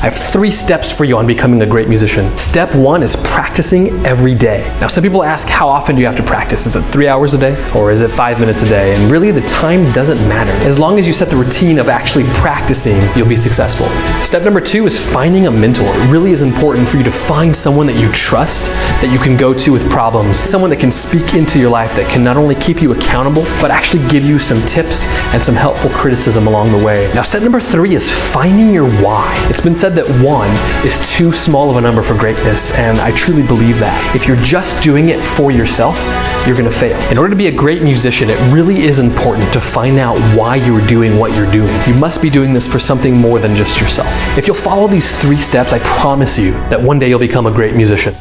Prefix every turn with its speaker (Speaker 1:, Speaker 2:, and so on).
Speaker 1: I have 3 steps for you on becoming a great musician. Step 1 is practicing every day. Now, some people ask, how often do you have to practice? Is it 3 hours a day or is it 5 minutes a day? And really the time doesn't matter. As long as you set the routine of actually practicing, you'll be successful. Step number 2 is finding a mentor. It really is important for you to find someone that you trust, that you can go to with problems, someone that can speak into your life, that can not only keep you accountable, but actually give you some tips and some helpful criticism along the way. Now, step number 3 is finding your why. It's been said that 1 is too small of a number for greatness, and I truly believe that. If you're just doing it for yourself, you're gonna fail. In order to be a great musician, it really is important to find out why you're doing what you're doing. You must be doing this for something more than just yourself. If you'll follow these 3 steps, I promise you that one day you'll become a great musician.